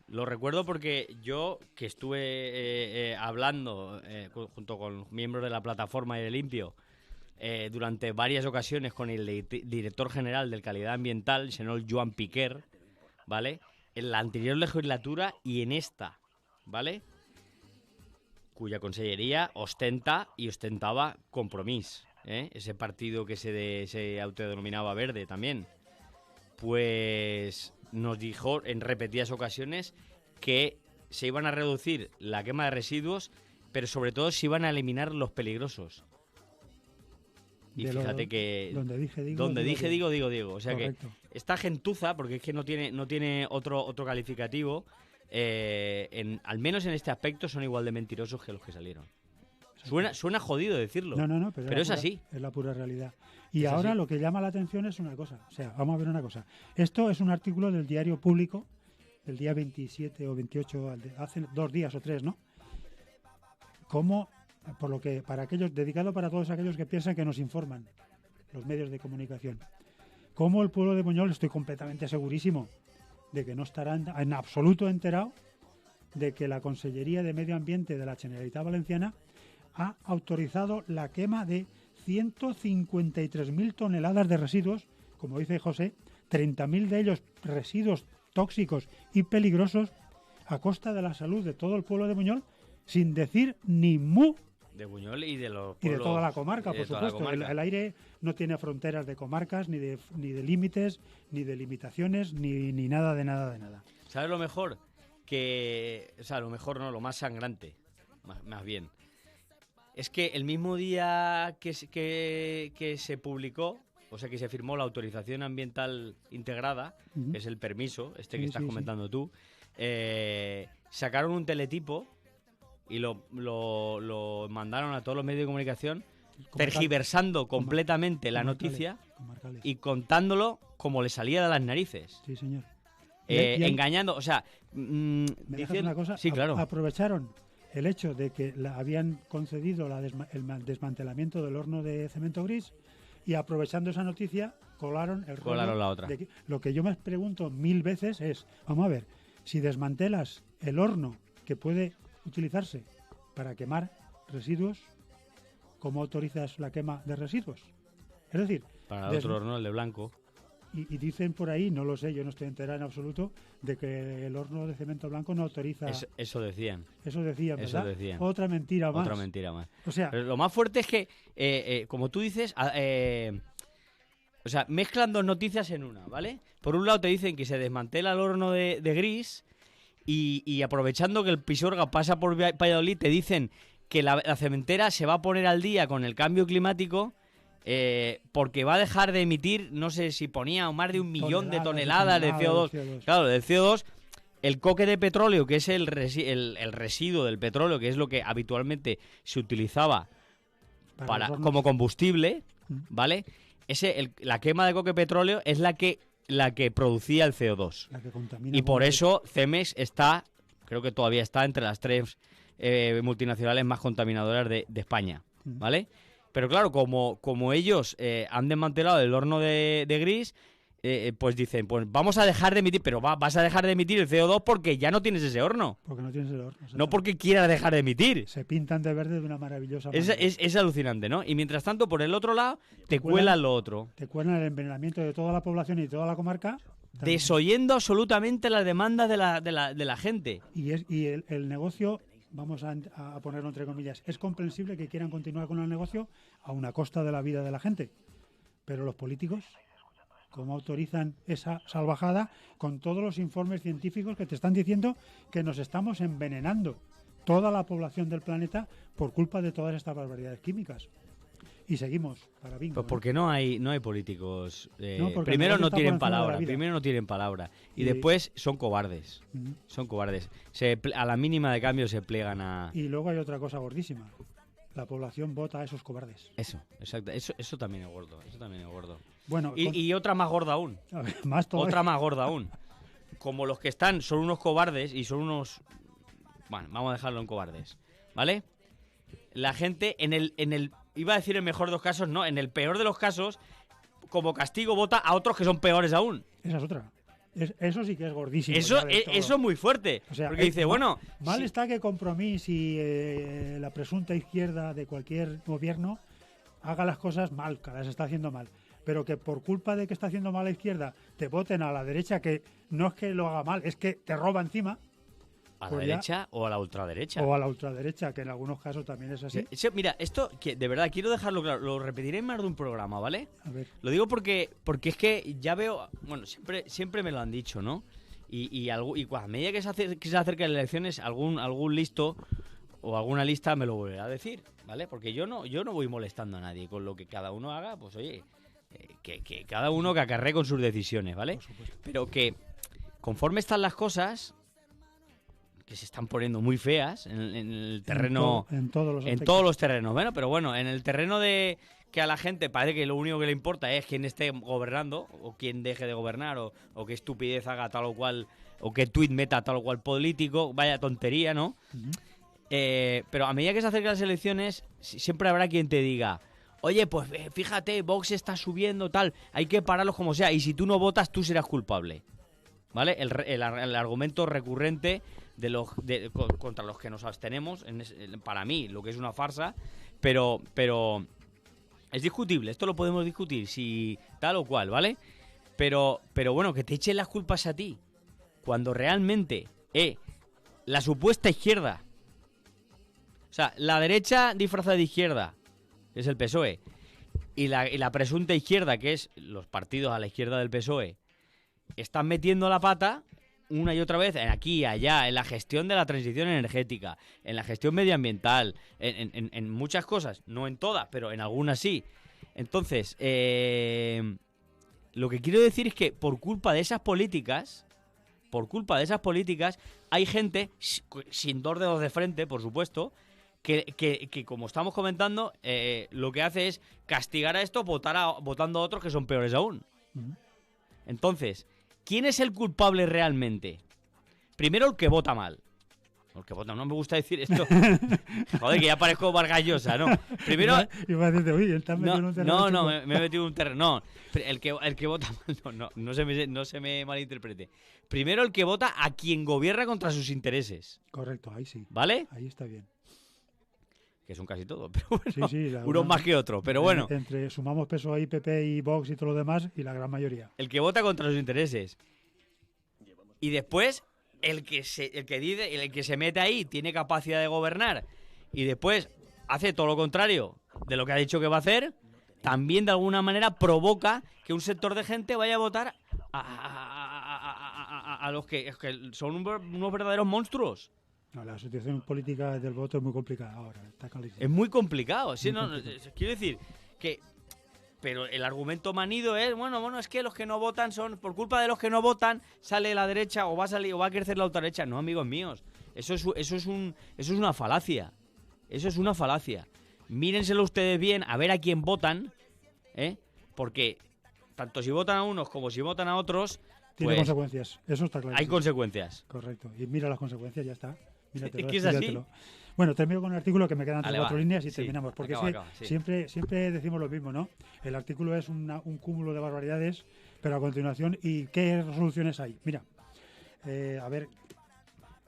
Lo recuerdo porque yo, que estuve hablando junto con miembros de la plataforma Aire Limpio durante varias ocasiones con el director general de Calidad Ambiental, el señor Joan Piquer, ¿vale? En la anterior legislatura y en esta, ¿vale? Cuya consellería ostentaba Compromís, ese partido que se autodenominaba Verde también. Pues nos dijo en repetidas ocasiones que se iban a reducir la quema de residuos, pero sobre todo se iban a eliminar los peligrosos. Y fíjate que donde dije digo. O sea, correcto, que esta gentuza, porque es que no tiene otro calificativo, al menos en este aspecto son igual de mentirosos que los que salieron. Suena jodido decirlo. No, pero es así. Es la pura realidad. Y Es ahora así. lo que llama la atención es una cosa. O sea, vamos a ver una cosa. Esto es un artículo del Diario Público del día 27 o 28, hace 2 días o 3, ¿no? Como, por lo que, dedicado para todos aquellos que piensan que nos informan los medios de comunicación. Como el pueblo de Buñol, estoy completamente segurísimo de que no estará en absoluto enterado de que la Consellería de Medio Ambiente de la Generalitat Valenciana ha autorizado la quema de 153.000 toneladas de residuos, como dice José, 30.000 de ellos residuos tóxicos y peligrosos, a costa de la salud de todo el pueblo de Buñol, sin decir ni mu. De Buñol y de los Y de pueblos, toda la comarca, y de por toda la supuesto. comarca. El aire no tiene fronteras de comarcas, ni de límites, ni de limitaciones, ni nada de nada. ¿Sabes lo mejor? Lo mejor no, lo más sangrante, más bien. Es que el mismo día que se publicó, o sea, que se firmó la autorización ambiental integrada, Ujú. que es el permiso, que Sí, estás sí, comentando tú, sacaron un teletipo y lo mandaron a todos los medios de comunicación, tergiversando completamente la noticia Comarcales. y contándolo como le salía de las narices. Sí, señor. Y hay- Engañando, o sea, ¿Me dejas diciendo... una cosa? Sí, claro. Aprovecharon el hecho de que habían concedido el desmantelamiento del horno de cemento gris y aprovechando esa noticia colaron el rollo Colaron la otra. Lo que yo me pregunto 1000 veces es, vamos a ver, si desmantelas el horno que puede utilizarse para quemar residuos, ¿cómo autorizas la quema de residuos? Es decir, Para el otro horno, el de blanco. y dicen por ahí, no lo sé, yo no estoy enterado en absoluto, de que el horno de cemento blanco no autoriza. Eso decían. Eso decían, Eso ¿verdad? decían. Otra mentira más. Otra mentira más. O sea, Pero lo más fuerte es que, como tú dices, o sea, mezclan dos noticias en una, ¿vale? Por un lado te dicen que se desmantela el horno de gris y aprovechando que el Pisuerga pasa por Valladolid, te dicen que la cementera se va a poner al día con el cambio climático porque va a dejar de emitir, no sé si ponía más de 1 millón de toneladas de CO2. Claro, del CO2, el coque de petróleo, que es el residuo del petróleo, que es lo que habitualmente se utilizaba Para los hornos. como combustible, Mm. ¿vale? La quema de coque petróleo es la que producía el CO2. La que contamina Y por con- eso Cemex creo que todavía está entre las 3 multinacionales más contaminadoras de España, Mm. ¿vale? Pero claro, como ellos han desmantelado el horno de Gris, pues dicen, pues vamos a dejar de emitir, pero vas a dejar de emitir el CO2 porque ya no tienes ese horno, Porque no tienes el horno. no exactamente. porque quieras dejar de emitir. Se pintan de verde de una maravillosa Es, manera. es alucinante, ¿no? Y mientras tanto, por el otro lado, te cuelan- cuelan lo otro, Te cuelan el envenenamiento de toda la población y toda la comarca. desoyendo absolutamente las demandas de la gente. Y el negocio, vamos a ponerlo entre comillas, es comprensible que quieran continuar con el negocio a una costa de la vida de la gente. Pero los políticos, ¿cómo autorizan esa salvajada con todos los informes científicos que te están diciendo que nos estamos envenenando toda la población del planeta por culpa de todas estas barbaridades químicas? Y seguimos para bingo. Pues porque no hay políticos. No, porque Primero el negocio no está tienen por encima de la palabra. vida. Primero no tienen palabra. Y Y- después son cobardes. Ujú. Son cobardes. A la mínima de cambio se plegan a. Y luego hay otra cosa gordísima. La población vota a esos cobardes. Eso, exacto. Eso también es gordo. Eso también es gordo. Bueno, Y otra más gorda aún. a ver, más todavía. Otra más gorda aún. Como los que están son unos cobardes y son unos. Bueno, vamos a dejarlo en cobardes. ¿Vale? La gente en el. Iba a decir el mejor de los casos, no. En el peor de los casos, como castigo, vota a otros que son peores aún. Esa es otra. Eso sí que es gordísimo. Eso, ya del todo. eso es muy fuerte. O sea, porque dice, bueno. Mal si- está que Compromís y la presunta izquierda de cualquier gobierno haga las cosas mal, que las está haciendo mal. Pero que por culpa de que está haciendo mal la izquierda te voten a la derecha, que no es que lo haga mal, es que te roba encima, ¿A la pues ya- derecha o a la ultraderecha? o a la ultraderecha, que en algunos casos también es así. Mira, esto, que de verdad, quiero dejarlo claro. Lo repetiré en más de un programa, ¿vale? A ver, Lo digo porque es que ya veo. Bueno, siempre me lo han dicho, ¿no? Y a medida que se acercan las elecciones, algún listo o alguna lista me lo volverá a decir, ¿vale? Porque yo no voy molestando a nadie. Con lo que cada uno haga, pues oye, que cada uno que acarree con sus decisiones, ¿vale? por supuesto. Pero que conforme están las cosas, que se están poniendo muy feas en el terreno. En todos los En aspectos. todos los terrenos. Bueno, pero bueno, en el terreno de que a la gente parece que lo único que le importa es quién esté gobernando o quién deje de gobernar o qué estupidez haga tal o cual o qué tuit meta tal o cual político, vaya tontería, ¿no? Ujú. Pero a medida que se acercan las elecciones siempre habrá quien te diga, oye, pues fíjate, Vox está subiendo tal, hay que pararlos como sea y si tú no votas tú serás culpable. ¿Vale? El argumento recurrente contra los que nos abstenemos, para mí, lo que es una farsa, pero es discutible, esto lo podemos discutir, si tal o cual, ¿vale? Pero bueno, que te echen las culpas a ti, cuando realmente la supuesta izquierda, o sea, la derecha disfrazada de izquierda, que es el PSOE, y la presunta izquierda, que es los partidos a la izquierda del PSOE, están metiendo la pata una y otra vez, aquí y allá, en la gestión de la transición energética, en la gestión medioambiental, en muchas cosas, no en todas, pero en algunas sí. Entonces, lo que quiero decir es que por culpa de esas políticas, hay gente, sin dos dedos de frente, por supuesto, que como estamos comentando, lo que hace es castigar a esto votando a otros que son peores aún. Ujú. Entonces, ¿quién es el culpable realmente? Primero, el que vota mal. El que vota, no me gusta decir esto. Joder, que ya parezco Vargas Llosa, ¿no? Primero... Iba a decirte, uy, estás metido en un terreno No, chungo. me he metido en un terreno. No, el que vota mal, no se me malinterprete. Primero, el que vota a quien gobierna contra sus intereses, Correcto, ahí sí. ¿vale? Ahí está bien. Que son casi todos, pero bueno, Sí, sí, unos más que otros, pero bueno. Entre sumamos PSOE, PP y Vox y todo lo demás, y la gran mayoría. El que vota contra sus intereses. Y después, el que se mete ahí tiene capacidad de gobernar y después hace todo lo contrario de lo que ha dicho que va a hacer, también de alguna manera provoca que un sector de gente vaya a votar a los que son unos verdaderos monstruos. No, la situación política del voto es muy complicada ahora, está clarísimo. Es muy complicado, ¿sí? Muy No, complicado. quiero decir que... Pero el argumento manido es, bueno, es que los que no votan son, por culpa de los que no votan, sale la derecha o va a crecer la ultraderecha. No, amigos míos, eso es una falacia. Eso es una falacia. mírenselo ustedes bien, a ver a quién votan, ¿eh? Porque tanto si votan a unos como si votan a otros, Tiene pues consecuencias, eso está claro. hay consecuencias. Correcto. Y mira las consecuencias, ya está. Míratelo, Es que es así. estudiátelo. Bueno, termino con el artículo que me quedan Vale, 4 va. líneas y Sí, terminamos. Porque acaba, es que acaba, sí. siempre decimos lo mismo, ¿no? El artículo es un cúmulo de barbaridades, pero a continuación, ¿y qué resoluciones hay? Mira, a ver.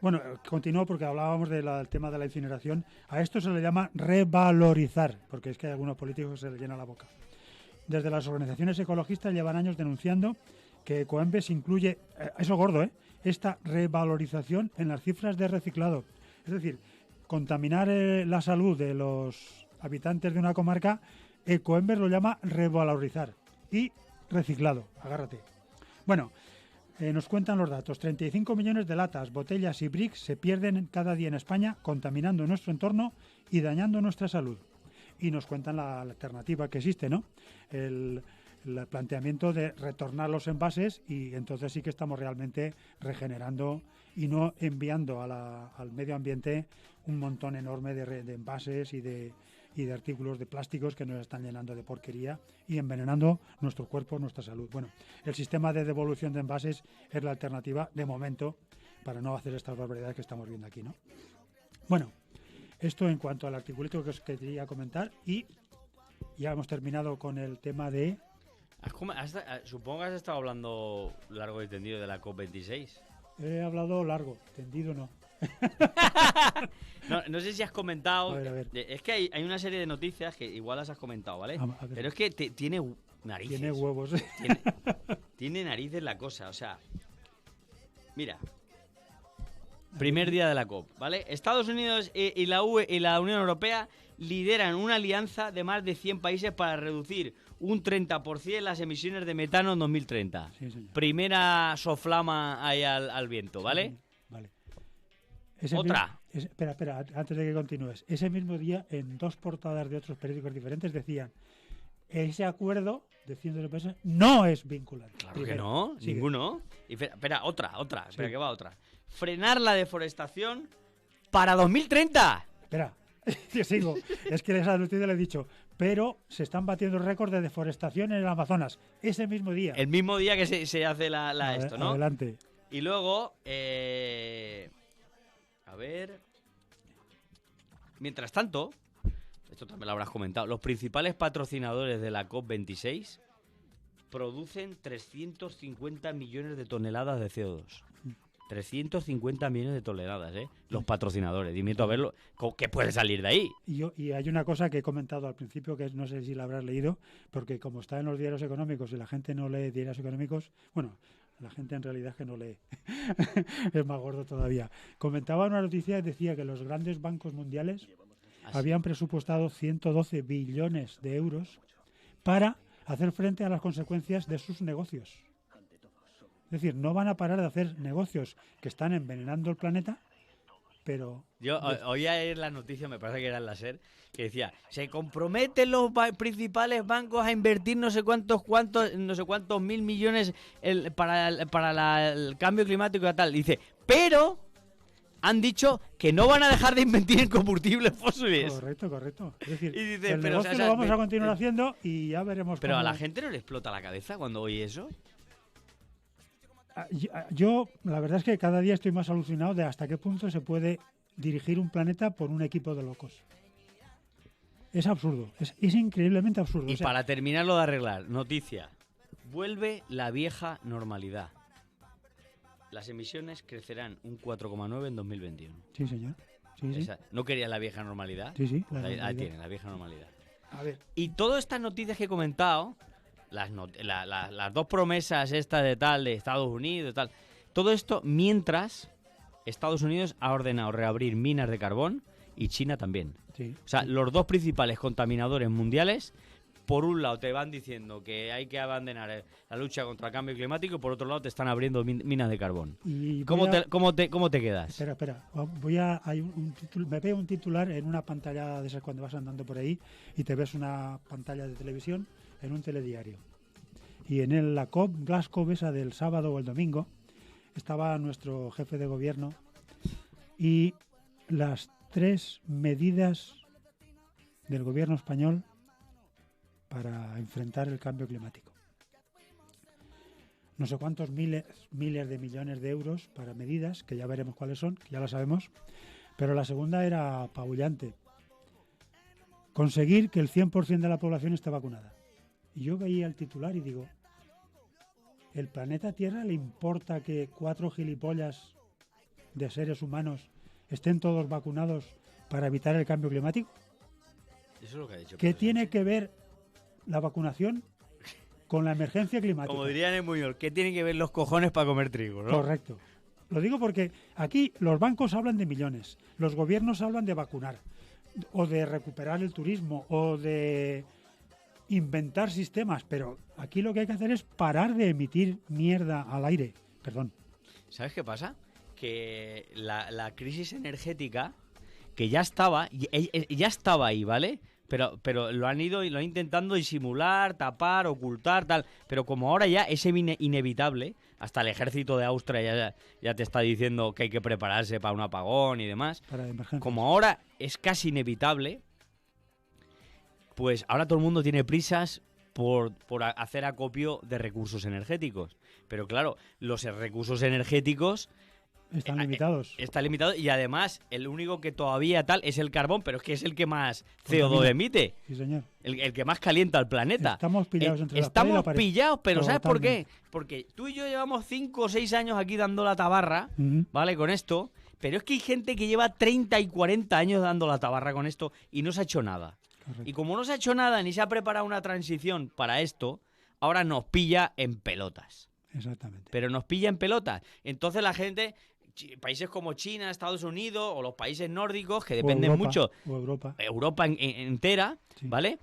Bueno, continúo porque hablábamos del tema de la incineración. A esto se le llama revalorizar, porque es que hay algunos políticos que se les llena la boca. Desde las organizaciones ecologistas llevan años denunciando que Ecoembes incluye, eso gordo, esta revalorización en las cifras de reciclado. Es decir, contaminar la salud de los habitantes de una comarca, Ecoembes lo llama revalorizar y reciclado. Agárrate. Bueno, nos cuentan los datos. 35 millones de latas, botellas y bricks se pierden cada día en España, contaminando nuestro entorno y dañando nuestra salud. Y nos cuentan la alternativa que existe, ¿no? El planteamiento de retornar los envases, y entonces sí que estamos realmente regenerando y no enviando al medio ambiente un montón enorme de envases y de artículos de plásticos que nos están llenando de porquería y envenenando nuestro cuerpo, nuestra salud. Bueno, el sistema de devolución de envases es la alternativa de momento para no hacer estas barbaridades que estamos viendo aquí, ¿no? Bueno, esto en cuanto al articulito que os quería comentar, y ya hemos terminado con el tema de... Supongo que has estado hablando largo y tendido de la COP26. He hablado largo, tendido no. No sé si has comentado. A ver. Es que hay una serie de noticias que igual las has comentado, ¿vale? A ver. Pero es que tiene narices. Tiene huevos. Tiene narices la cosa, o sea. Mira. Primer día de la COP, ¿vale? Estados Unidos y la UE y la Unión Europea lideran una alianza de más de 100 países para reducir un 30% las emisiones de metano en 2030. Sí, señor. Primera soflama ahí al viento, ¿vale? Sí, vale. Otra. Espera, antes de que continúes. Ese mismo día, en 2 portadas de otros periódicos diferentes, decían: ese acuerdo de 100 pesos no es vinculante. Claro que no, Sigue. ninguno. Y espera, otra. Sí. Espera, que va otra. Frenar la deforestación para 2030. Espera, yo sigo. Es que esa noticia le he dicho, pero se están batiendo récords de deforestación en el Amazonas. Ese mismo día. El mismo día que se hace esto, ¿no? Adelante. Y luego, a ver... Mientras tanto, esto también lo habrás comentado, los principales patrocinadores de la COP26 producen 350 millones de toneladas de CO2. 350 millones de toneladas, los patrocinadores. Dime tú a verlo, ¿qué puede salir de ahí? Y hay una cosa que he comentado al principio, que no sé si la habrás leído, porque como está en los diarios económicos y la gente no lee diarios económicos, bueno, la gente en realidad es que no lee, es más gordo todavía. Comentaba una noticia y decía que los grandes bancos mundiales habían presupuestado 112 billones de euros para hacer frente a las consecuencias de sus negocios. Es decir, no van a parar de hacer negocios que están envenenando el planeta, pero... Yo oía en la noticia, me parece que era en la SER, que decía, se comprometen los principales bancos a invertir no sé cuántos mil millones para el cambio climático y tal. Dice, pero han dicho que no van a dejar de invertir en combustibles fósiles. Correcto. Es decir, Y dice, el pero, negocio lo vamos a continuar haciendo y ya veremos Pero cómo... a la gente no le explota la cabeza cuando oye eso. Yo, la verdad es que cada día estoy más alucinado de hasta qué punto se puede dirigir un planeta por un equipo de locos. Es absurdo, es increíblemente absurdo. Y O sea, para terminarlo de arreglar, noticia. Vuelve la vieja normalidad. Las emisiones crecerán un 4,9 en 2021. Sí, señor. Sí. ¿No quería la vieja normalidad? Sí, Ahí normalidad. tiene, la vieja normalidad. A ver, Y todas estas noticias que he comentado, las 2 promesas estas de Estados Unidos, tal, todo esto mientras Estados Unidos ha ordenado reabrir minas de carbón y China también. sí. O sea, los 2 principales contaminadores mundiales, por un lado te van diciendo que hay que abandonar la lucha contra el cambio climático y por otro lado te están abriendo minas de carbón. Y ¿Cómo te quedas? Espera. Me veo un titular en una pantalla de esas cuando vas andando por ahí y te ves una pantalla de televisión en un telediario. Y en la COP Glasgow esa del sábado o el domingo estaba nuestro jefe de gobierno y las 3 medidas del gobierno español para enfrentar el cambio climático. No sé cuántos miles de millones de euros para medidas, que ya veremos cuáles son, que ya lo sabemos, pero la segunda era apabullante. Conseguir que el 100% de la población esté vacunada. Y yo veía el titular y digo, ¿el planeta Tierra le importa que 4 gilipollas de seres humanos estén todos vacunados para evitar el cambio climático? Eso es lo que ha dicho. ¿Qué Pedro tiene Sánchez. que ver la vacunación con la emergencia climática? Como dirían en Muñoz, ¿qué tienen que ver los cojones para comer trigo, no? Correcto. Lo digo porque aquí los bancos hablan de millones, los gobiernos hablan de vacunar, o de recuperar el turismo, o de inventar sistemas, pero aquí lo que hay que hacer es parar de emitir mierda al aire. Perdón. ¿Sabes qué pasa? Que la crisis energética, que ya estaba ahí, ¿vale? Pero lo han intentando disimular, tapar, ocultar, tal. Pero como ahora ya es inevitable, hasta el ejército de Austria ya te está diciendo que hay que prepararse para un apagón y demás. Para emergencias. Como ahora es casi inevitable, pues ahora todo el mundo tiene prisas por hacer acopio de recursos energéticos. Pero claro, los recursos energéticos Están limitados. está limitado y además el único que todavía tal es el carbón, pero es que es el que más CO2 Contamina. emite, Sí, señor. el que más calienta el planeta. Estamos pillados entre la pared y la Estamos pared. pillados, pero ¿sabes por qué? Totalmente. Porque tú y yo llevamos 5 o 6 años aquí dando la tabarra, Ujú. ¿vale? Con esto, pero es que hay gente que lleva 30 y 40 años dando la tabarra con esto y no se ha hecho nada. Correcto. Y como no se ha hecho nada ni se ha preparado una transición para esto, ahora nos pilla en pelotas. Exactamente. Pero nos pilla en pelotas. Entonces la gente, países como China, Estados Unidos o los países nórdicos que dependen O Europa, mucho, o Europa. Europa entera, Sí. ¿vale?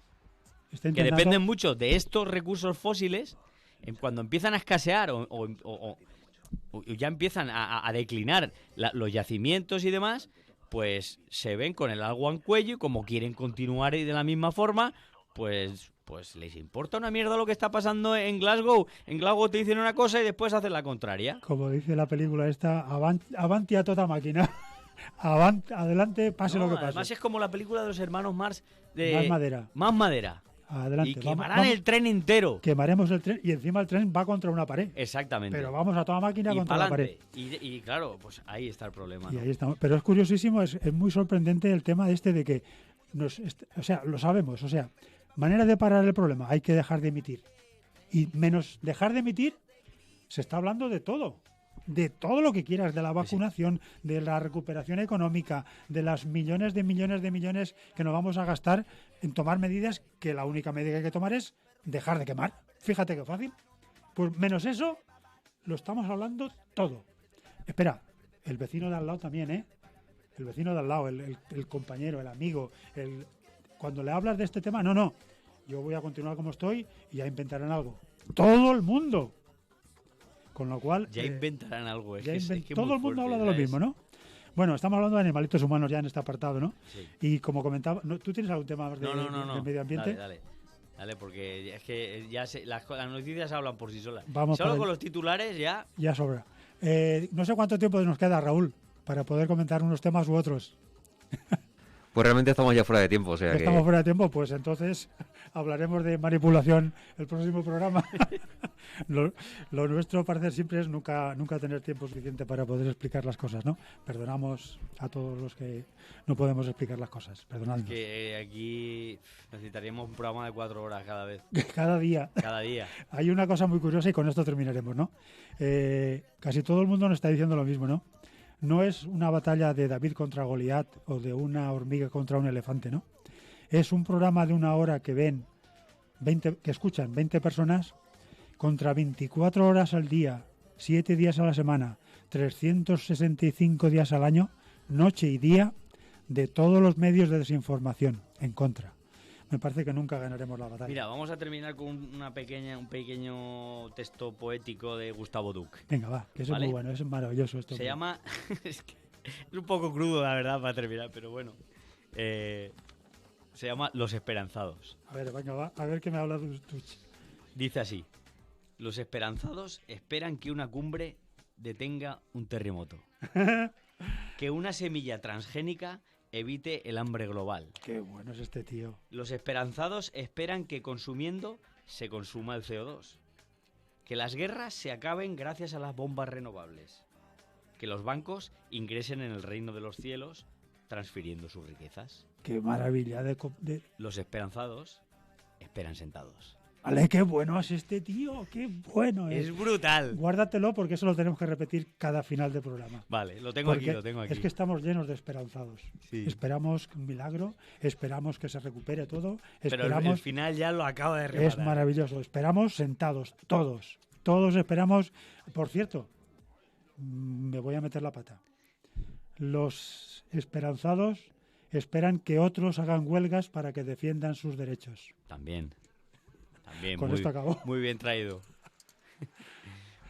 Está Que intentando- dependen mucho de estos recursos fósiles, cuando empiezan a escasear o ya empiezan a declinar los yacimientos y demás, pues se ven con el agua en cuello y como quieren continuar de la misma forma, pues les importa una mierda lo que está pasando en Glasgow. En Glasgow te dicen una cosa y después hacen la contraria. Como dice la película esta, avanti a toda máquina. Adelante, pase No, lo que pase. además es como la película de los hermanos Marx de Más madera. Más madera. Adelante. Y vamos- quemarán vamos- el tren entero. Quemaremos el tren y encima el tren va contra una pared. Exactamente. Pero vamos a toda máquina y contra la pared. pa'lante. Y claro, pues ahí está el problema. Y ¿no? ahí estamos. Pero es curiosísimo, es muy sorprendente el tema de que, o sea, lo sabemos, o sea, manera de parar el problema, hay que dejar de emitir. Y menos dejar de emitir, se está hablando de todo lo que quieras, de la vacunación, de la recuperación económica, de las millones que nos vamos a gastar en tomar medidas que la única medida que hay que tomar es dejar de quemar. Fíjate qué fácil. Pues menos eso, lo estamos hablando todo. Espera, el vecino de al lado también, ¿eh? El vecino de al lado, el compañero, el amigo, cuando le hablas de este tema, no, yo voy a continuar como estoy y ya inventarán algo. Todo el mundo. Con lo cual, Ya inventarán algo. Es ya que es inven- que todo muy el mundo fuerte, habla de lo ya mismo, ¿no? Bueno, estamos hablando de animalitos humanos ya en este apartado, ¿no? Sí. Y como comentaba, ¿tú tienes algún tema más de, No. de medio ambiente? Dale, porque es que ya las noticias hablan por sí solas. Vamos Solo para con el- los titulares ya. Ya sobra. No sé cuánto tiempo nos queda, Raúl, para poder comentar unos temas u otros. Pues realmente estamos ya fuera de tiempo, o sea que... Estamos fuera de tiempo, pues entonces hablaremos de manipulación el próximo programa. Lo nuestro, parece siempre es nunca tener tiempo suficiente para poder explicar las cosas, ¿no? Perdonamos a todos los que no podemos explicar las cosas. Perdonadnos. Que aquí necesitaríamos un programa de 4 horas cada vez. Cada día. Cada día. Hay una cosa muy curiosa y con esto terminaremos, ¿no? Casi todo el mundo nos está diciendo lo mismo, ¿no? No es una batalla de David contra Goliat o de una hormiga contra un elefante, ¿no? Es un programa de 1 hora que ven que escuchan 20 personas contra 24 horas al día, 7 días a la semana, 365 días al año, noche y día, de todos los medios de desinformación en contra. Me parece que nunca ganaremos la batalla. Mira, vamos a terminar con un pequeño texto poético de Gustavo Duc. Venga, va, que eso ¿Vale? es muy bueno, es maravilloso esto. Se llama... es que es un poco crudo, la verdad, para terminar, pero bueno. Se llama Los Esperanzados. A ver, venga, va, a ver qué me habla tú. Dice así: los esperanzados esperan que una cumbre detenga un terremoto. Que una semilla transgénica evite el hambre global. Qué bueno es este tío. Los esperanzados esperan que consumiendo se consuma el CO2. Que las guerras se acaben gracias a las bombas renovables. Que los bancos ingresen en el reino de los cielos transfiriendo sus riquezas. Qué maravilla Los esperanzados esperan sentados. Vale, qué bueno es este tío, qué bueno es. Es brutal. Guárdatelo porque eso lo tenemos que repetir cada final de programa. Vale, lo tengo aquí, Porque lo tengo aquí. Es que estamos llenos de esperanzados. Sí. Esperamos un milagro, esperamos que se recupere todo, Pero esperamos... el final ya lo acaba de Es rematar. maravilloso. Esperamos sentados, todos. Todos esperamos. Por cierto, me voy a meter la pata. Los esperanzados esperan que otros hagan huelgas para que defiendan sus derechos. También. También. Con esto acabó. Muy bien traído.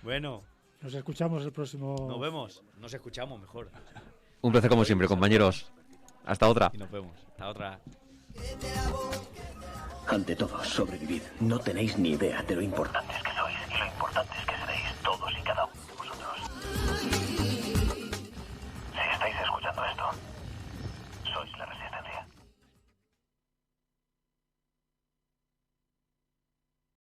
Bueno, Nos escuchamos el próximo... nos vemos. Nos escuchamos mejor. Un placer como siempre, compañeros. Hasta otra. Y nos vemos. Hasta otra. Ante todo, sobrevivid. No tenéis ni idea de lo importantes